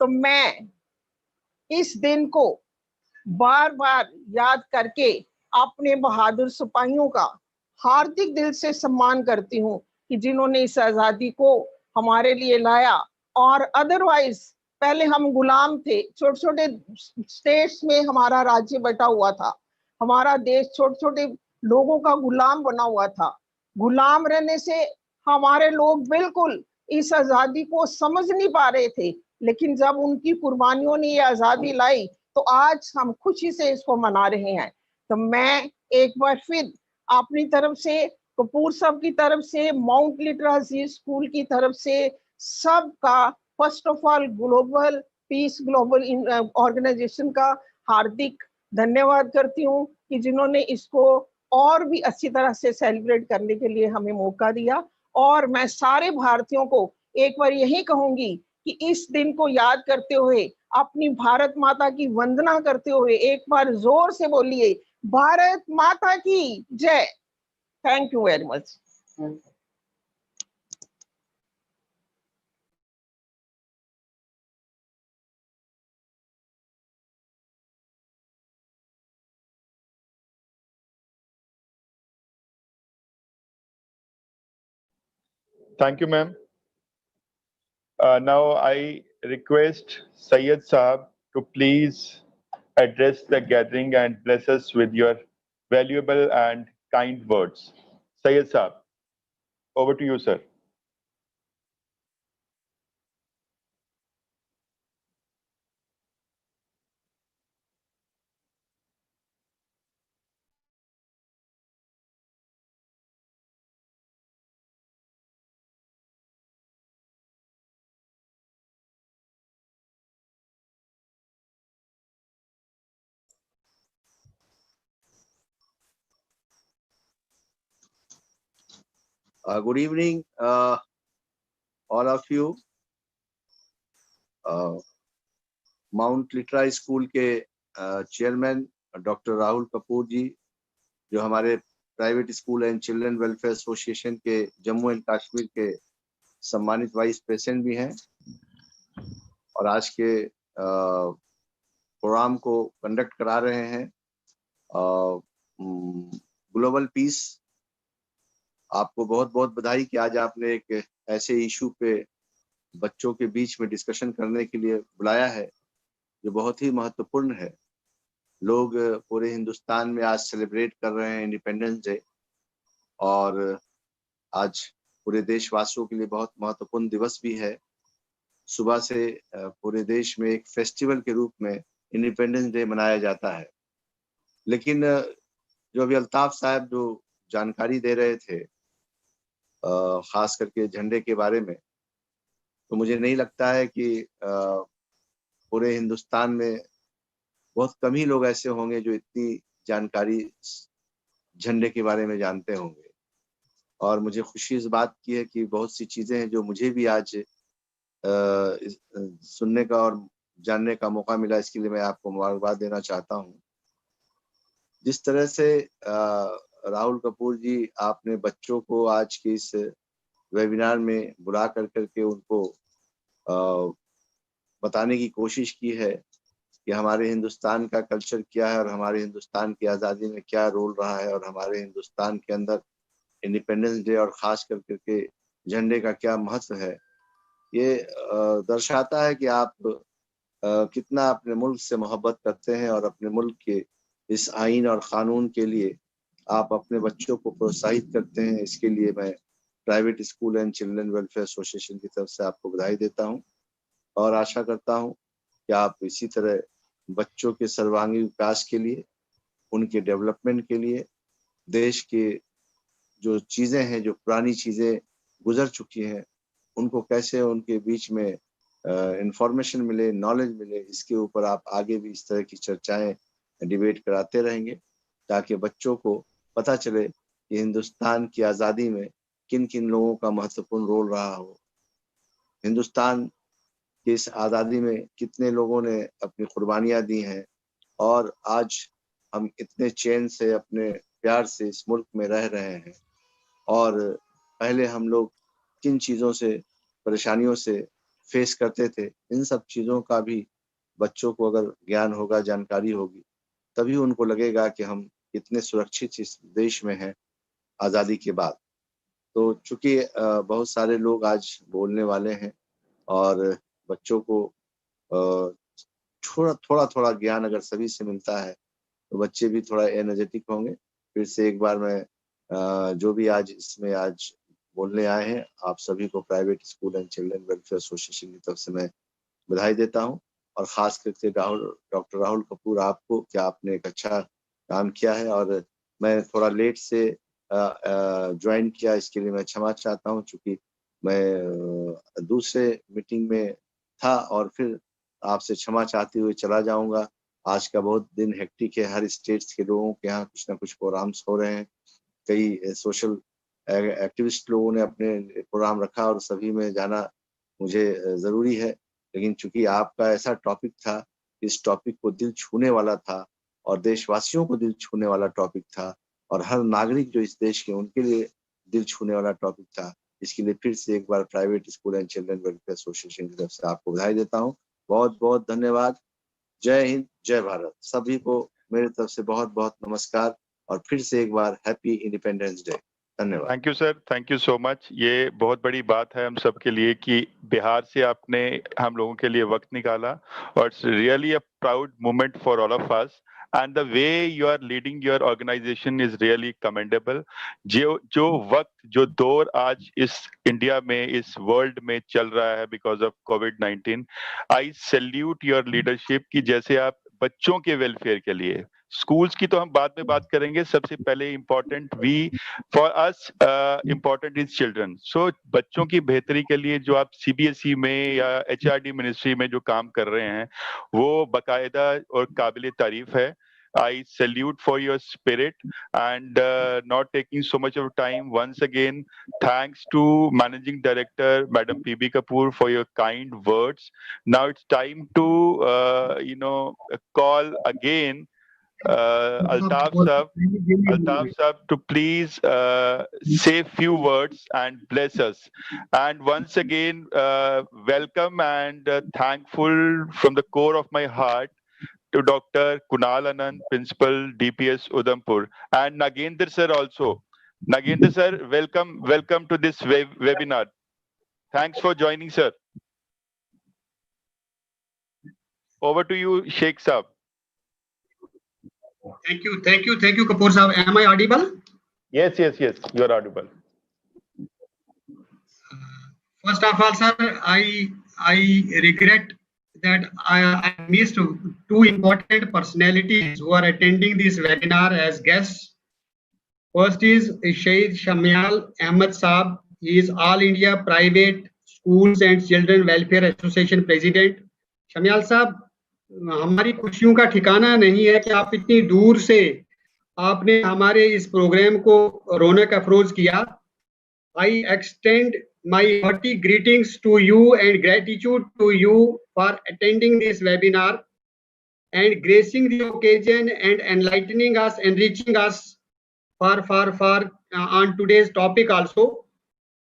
तो मैं इस दिन को बार बार याद करके अपने बहादुर सिपाहियों का हार्दिक दिल से सम्मान करती हूँ कि जिन्होंने इस आजादी को हमारे लिए लाया। और अदरवाइज पहले हम गुलाम थे, छोटे छोटे स्टेट्स में हमारा राज्य बटा हुआ था, हमारा देश छोटे छोटे लोगों का गुलाम बना हुआ था। गुलाम रहने से हमारे लोग बिल्कुल इस आजादी को समझ नहीं पा रहे थे, लेकिन जब उनकी कुर्बानियों ने ये आजादी लाई तो आज हम खुशी से इसको मना रहे हैं। तो मैं एक बार फिर अपनी तरफ से, कपूर साहब की तरफ से, माउंट लिटरा जी स्कूल की तरफ से सबका first of all global peace organisation का हार्दिक धन्यवाद करती हूँ कि जिन्होंने इसको और भी अच्छी तरह से सेलिब्रेट करने के लिए हमें मौका दिया। और मैं सारे भारतीयों को एक बार यही कहूंगी कि इस दिन को याद करते हुए, अपनी भारत माता की वंदना करते हुए एक बार जोर से बोलिए, भारत माता की जय। Thank you very much. Thank you, ma'am. Now I request Syed Saab to please address the gathering and bless us with your valuable and kind words. Syed Saab, over to you, sir. Good evening, all of you. Mount Litera school के chairman doctor Rahul Kapoor जी, जो हमारे private school and children welfare association के Jammu and Kashmir के सम्मानित vice president भी हैं, और आज के प्रोग्राम को कंडक्ट करा रहे हैं। ग्लोबल पीस, आपको बहुत बहुत बधाई कि आज आपने एक ऐसे इशू पे बच्चों के बीच में डिस्कशन करने के लिए बुलाया है जो बहुत ही महत्वपूर्ण है। लोग पूरे हिंदुस्तान में आज सेलिब्रेट कर रहे हैं इंडिपेंडेंस डे, और आज पूरे देशवासियों के लिए बहुत महत्वपूर्ण दिवस भी है। सुबह से पूरे देश में एक फेस्टिवल के रूप में इंडिपेंडेंस डे मनाया जाता है। लेकिन जो अभी अल्ताफ साहब जो जानकारी दे रहे थे खास करके झंडे के बारे में, तो मुझे नहीं लगता है कि पूरे हिंदुस्तान में बहुत कम ही लोग ऐसे होंगे जो इतनी जानकारी झंडे के बारे में जानते होंगे। और मुझे खुशी इस बात की है कि बहुत सी चीज़ें हैं जो मुझे भी आज सुनने का और जानने का मौका मिला। इसके लिए मैं आपको मुबारकबाद देना चाहता हूँ। जिस तरह से राहुल कपूर जी, आपने बच्चों को आज के इस वेबिनार में बुला करके उनको बताने की कोशिश की है कि हमारे हिंदुस्तान का कल्चर क्या है और हमारे हिंदुस्तान की आज़ादी में क्या रोल रहा है, और हमारे हिंदुस्तान के अंदर इंडिपेंडेंस डे और ख़ास करके झंडे का क्या महत्व है, ये दर्शाता है कि आप कितना अपने मुल्क से मोहब्बत करते हैं और अपने मुल्क के इस आइन और क़ानून के लिए आप अपने बच्चों को प्रोत्साहित करते हैं। इसके लिए मैं private school and children welfare association की तरफ से आपको बधाई देता हूँ, और आशा करता हूँ कि आप इसी तरह बच्चों के सर्वांगीण विकास के लिए, उनके डेवलपमेंट के लिए, देश के जो चीज़ें हैं, जो पुरानी चीज़ें गुजर चुकी हैं, उनको कैसे उनके बीच में इंफॉर्मेशन मिले, नॉलेज मिले, इसके ऊपर आप आगे भी इस तरह की चर्चाएं, डिबेट कराते रहेंगे, ताकि बच्चों को पता चले कि हिंदुस्तान की आज़ादी में किन किन लोगों का महत्वपूर्ण रोल रहा हो, हिंदुस्तान की इस आज़ादी में कितने लोगों ने अपनी कुर्बानियाँ दी हैं, और आज हम इतने चैन से, अपने प्यार से इस मुल्क में रह रहे हैं। और पहले हम लोग किन चीज़ों से, परेशानियों से फेस करते थे, इन सब चीज़ों का भी बच्चों को अगर ज्ञान होगा, जानकारी होगी, तभी उनको लगेगा कि हम इतने सुरक्षित इस देश में हैं आज़ादी के बाद। तो चूँकि बहुत सारे लोग आज बोलने वाले हैं, और बच्चों को थोड़ा थोड़ा ज्ञान अगर सभी से मिलता है तो बच्चे भी थोड़ा एनर्जेटिक होंगे। फिर से एक बार मैं जो भी आज इसमें आज बोलने आए हैं, आप सभी को private school and children welfare association की तरफ से मैं बधाई देता हूं, और ख़ास करके डॉक्टर राहुल कपूर, आपको कि आपने एक अच्छा काम किया है। और मैं थोड़ा लेट से ज्वाइन किया, इसके लिए मैं क्षमा चाहता हूं, चूँकि मैं दूसरे मीटिंग में था और फिर आपसे क्षमा चाहते हुए चला जाऊंगा। आज का बहुत दिन हेक्टिक है, हर स्टेट्स के लोगों के यहाँ कुछ ना कुछ प्रोग्राम्स हो रहे हैं, कई सोशल एक्टिविस्ट लोगों ने अपने प्रोग्राम रखा और सभी में जाना मुझे ज़रूरी है। लेकिन चूंकि आपका ऐसा टॉपिक था, इस टॉपिक को दिल छूने वाला था और देशवासियों को दिल छूने वाला टॉपिक था और हर नागरिक जो इस देश के उनके लिए दिल छूने वाला टॉपिक था, इसके लिए फिर से एक बार private school and children welfare association की तरफ से आपको बधाई देता हूँ। बहुत बहुत धन्यवाद। जय हिंद, जय भारत। सभी को मेरी तरफ से बहुत बहुत नमस्कार और फिर से एक बार हैप्पी इंडिपेंडेंस डे। धन्यवाद। Thank you sir, thank you so much. ये बहुत बड़ी बात है हम सब के लिए कि बिहार से आपने हम लोगों के लिए वक्त निकाला और it's really a proud moment for all of us and the way you are leading your organisation is really commendable. जो वक्त, जो दौर आज इस इंडिया में, इस वर्ल्ड में चल रहा है because of covid, I salute your leadership कि जैसे आप बच्चों के वेलफेयर के लिए, स्कूल्स की तो हम बाद में बात करेंगे, सबसे पहले important for us important is children. So बच्चों की बेहतरी के लिए जो आप सीबीएसई में या एचआरडी मिनिस्ट्री में जो काम कर रहे हैं वो बाकायदा और काबिल तारीफ है। I salute for your spirit and not taking so much of time. Once again, thanks to Managing Director Madam PB Kapoor for your kind words. Now it's time to call again Altaf Saab to please say few words and bless us. And once again, welcome and thankful from the core of my heart to Dr. Kunal Anand, Principal DPS Udhampur, and Nagendra sir also. Nagendra sir, welcome to this webinar. Thanks for joining, sir. Over to you, Sheikh Saab. Thank you, Kapoor Saab. Am I audible? Yes, you are audible. First of all, sir, I regret that I missed two important personalities who are attending this webinar as guests. First is Shaheed Shamyal Ahmed Saab. He is All India Private Schools and Children Welfare Association President. Shamyal Saab, हमारी खुशियों का ठिकाना नहीं है कि आप इतनी दूर से आपने हमारे इस प्रोग्राम को रौनक अफरोज किया. I extend my hearty greetings to you and gratitude to you for attending this webinar and gracing the occasion and enlightening us, enriching us for on today's topic also.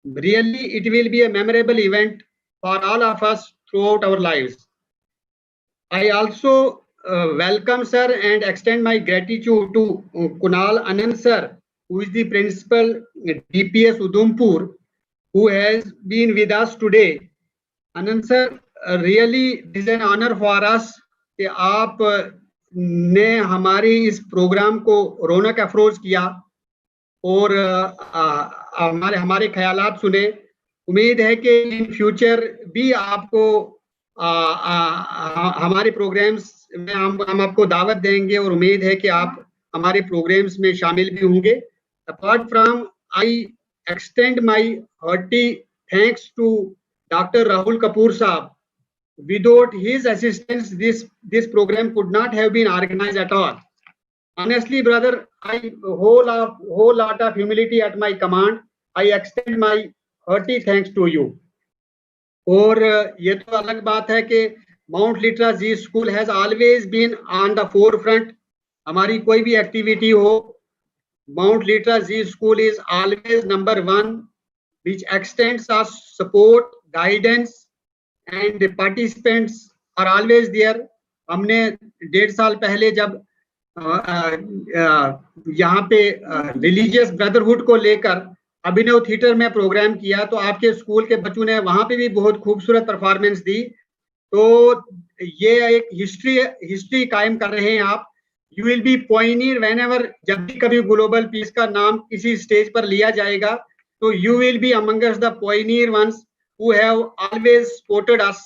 Really, it will be a memorable event for all of us throughout our lives. I also welcome sir and extend my gratitude to Kunal Anand sir, who is the principal DPS Udhampur, who has been with us today. Anand sir, really it is an honor for us कि आप ने हमारे इस programme को रौनक अफरोज किया और हमारे ख्यालात सुने. उम्मीद है कि इन फ्यूचर भी आपको हमारे प्रोग्राम्स में हम आपको दावत देंगे और उम्मीद है कि आप हमारे प्रोग्राम्स में शामिल भी होंगे. Apart from, I extend my hearty thanks to Dr. Rahul Kapoor Saab. Without his assistance, this program could not have been organized at all. Honestly, brother, I whole lot of humility at my command. I extend my hearty thanks to you. और ये तो अलग बात है कि Mount Litera ji School has always been on the forefront. हमारी कोई भी एक्टिविटी हो, Mount Litra Z School is always number one, which extends us support, guidance, and the participants are always there. हमने 1.5 साल पहले जब यहाँ पे रिलीजियस ब्रदरहुड को लेकर अभिनव थिएटर में प्रोग्राम किया तो आपके स्कूल के बच्चों ने वहां पे भी बहुत खूबसूरत परफॉर्मेंस दी. तो ये एक हिस्ट्री कायम कर रहे हैं आप. You will be pioneer whenever, जब भी कभी ग्लोबल पीस का नाम किसी स्टेज पर लिया जाएगा तो you will be among us the pioneer ones who have always supported us.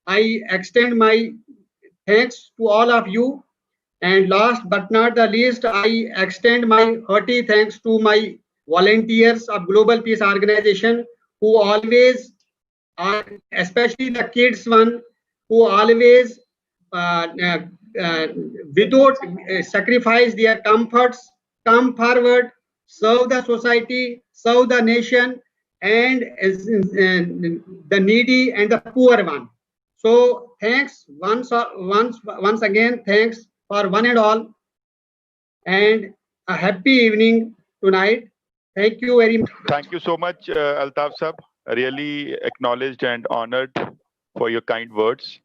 I extend my thanks to all of you, and last but not the least, I extend my hearty thanks to my volunteers of Global Peace Organization who always are, especially the kids one, who always without sacrifice their comforts, come forward, serve the society, serve the nation, and the needy and the poor one. So thanks once again. Thanks for one and all, and a happy evening tonight. Thank you very much. Thank you so much, Altaf Sab. Really acknowledged and honored for your kind words.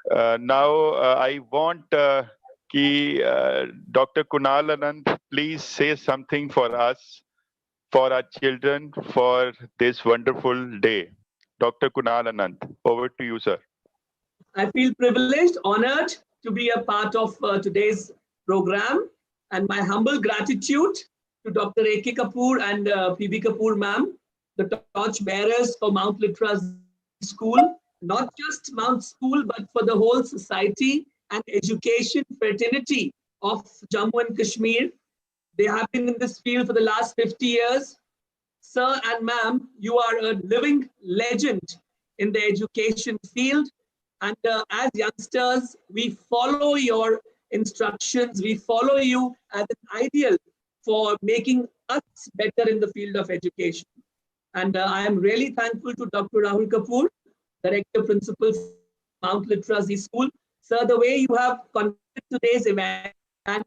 Now, I want Dr. Kunal Anand, please say something for us, for our children, for this wonderful day. Dr. Kunal Anand, over to you, sir. I feel privileged, honored to be a part of today's program, and my humble gratitude to Dr. A.K. Kapoor and P.B. Kapoor ma'am, the torch bearers for Mount Litera's school, not just Mount School, but for the whole society and education fraternity of Jammu and Kashmir. They have been in this field for the last 50 years. Sir and ma'am, you are a living legend in the education field. And as youngsters, we follow your instructions. We follow you as an ideal for making us better in the field of education. And I am really thankful to Dr. Rahul Kapoor, Director Principal, Mount Literacy School. Sir, the way you have conducted today's event and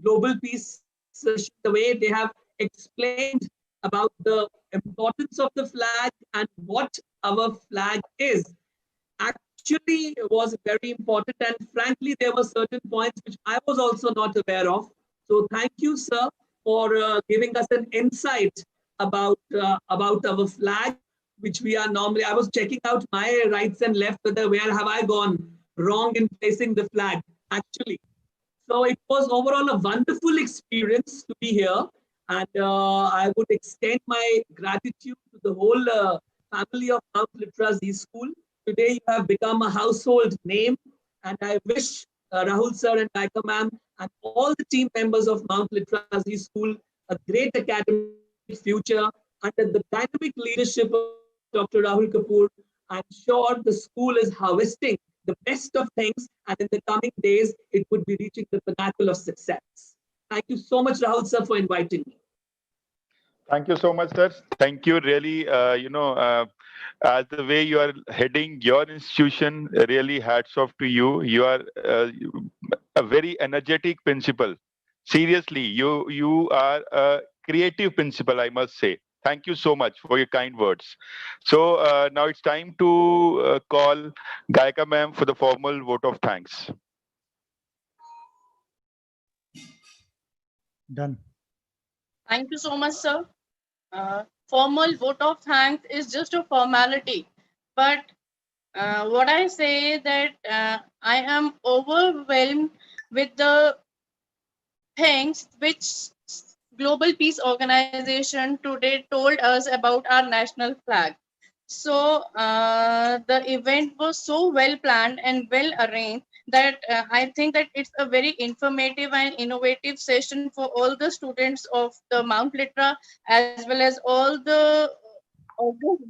Global Peace session, the way they have explained about the importance of the flag and what our flag is, actually was very important. And frankly, there were certain points which I was also not aware of. So thank you, sir, for giving us an insight about our flag, which we are normally, I was checking out my rights and left, where have I gone wrong in placing the flag, actually. So it was overall a wonderful experience to be here. And I would extend my gratitude to the whole family of Mount Literacy School. Today you have become a household name. And I wish Rahul sir and Gaika ma'am and all the team members of Mount Literacy School a great academic future under the dynamic leadership of Dr. Rahul Kapoor. I'm sure the school is harvesting the best of things, and in the coming days, it would be reaching the pinnacle of success. Thank you so much, Rahul sir, for inviting me. Thank you so much, sir. Thank you. Really, as the way you are heading your institution, really hats off to you. You are a very energetic principal. Seriously, you are a creative principal, I must say. Thank you so much for your kind words. So now it's time to call Gaika ma'am for the formal vote of thanks. Done. Thank you so much, sir. Formal vote of thanks is just a formality, but what I say that I am overwhelmed with the things which Global Peace Organization today told us about our national flag. So the event was so well planned and well arranged that I think that it's a very informative and innovative session for all the students of the Mount Litera, as well as all the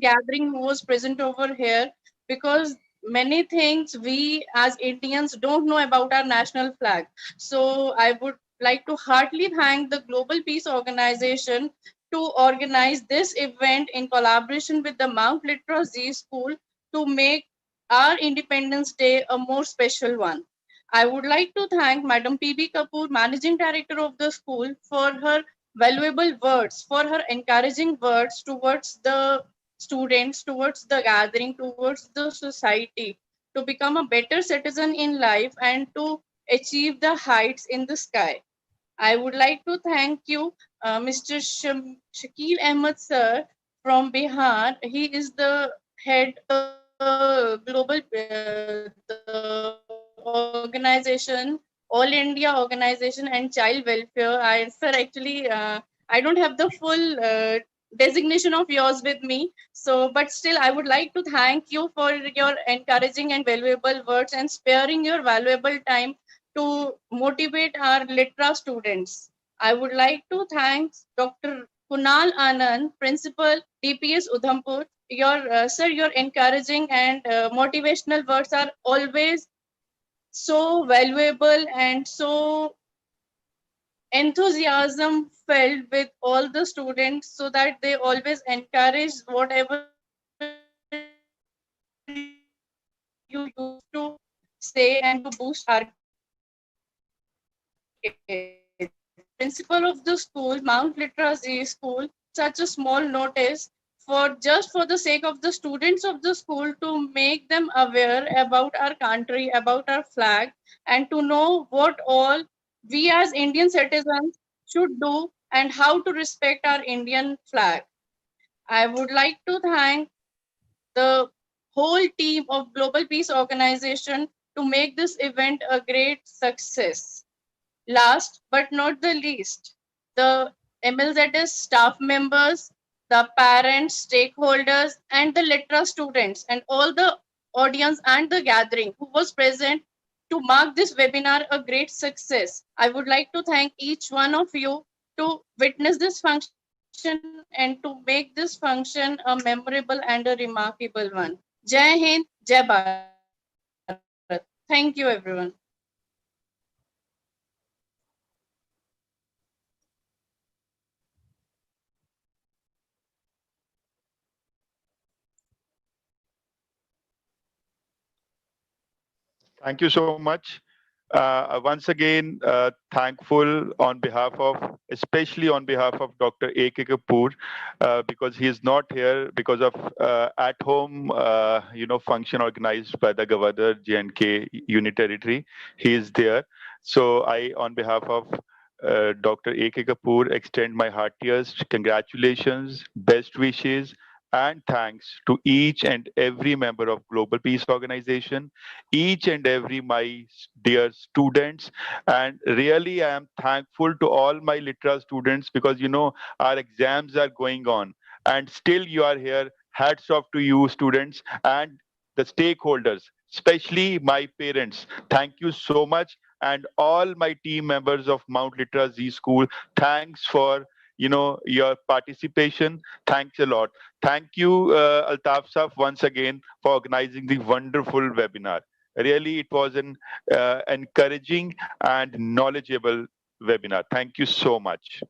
gathering who was present over here, because many things we as Indians don't know about our national flag. So I would like to heartily thank the Global Peace Organization to organize this event in collaboration with the Mount Litera Z School to make our Independence Day a more special one. I would like to thank Madam P.B. Kapoor, Managing Director of the school, for her valuable words, for her encouraging words towards the students, towards the gathering, towards the society, to become a better citizen in life and to achieve the heights in the sky. I would like to thank you, Mr. Shakil Ahmed sir from Bihar. He is the head global the organization, All India Organization and Child Welfare. Sir, actually, I don't have the full designation of yours with me. So, but still, I would like to thank you for your encouraging and valuable words and sparing your valuable time to motivate our Litera students. I would like to thank Dr. Kunal Anand, Principal, DPS Udhampur. Your sir, your encouraging and motivational words are always so valuable and so enthusiasm felt with all the students, so that they always encourage whatever you used to say and to boost our kids. Principal of the school, Mount Literacy School, such a small notice for just for the sake of the students of the school, to make them aware about our country, about our flag, and to know what all we as Indian citizens should do and how to respect our Indian flag. I would like to thank the whole team of Global Peace Organization to make this event a great success. Last but not the least, the MLZS staff members, the parents, stakeholders, and the Litera students, and all the audience and the gathering who was present to mark this webinar a great success. I would like to thank each one of you to witness this function and to make this function a memorable and a remarkable one. Jai Hind, Jai Bharat. Thank you, everyone. Thank you so much. Once again, thankful on behalf of, especially on behalf of Dr. A.K. Kapoor, because he is not here because of at home, function organized by the Governor J&K Unit Territory. He is there. So I, on behalf of Dr. A.K. Kapoor, extend my heartiest congratulations, best wishes, and thanks to each and every member of Global Peace Organization, each and every my dear students. And really, I am thankful to all my Litera students, because our exams are going on and still you are here. Hats off to you, students, and the stakeholders, especially my parents. Thank you so much. And all my team members of Mount Litera Z School, thanks for your participation. Thanks a lot. Thank you, Altaf Saf, once again for organizing the wonderful webinar. Really, it was an encouraging and knowledgeable webinar. Thank you so much.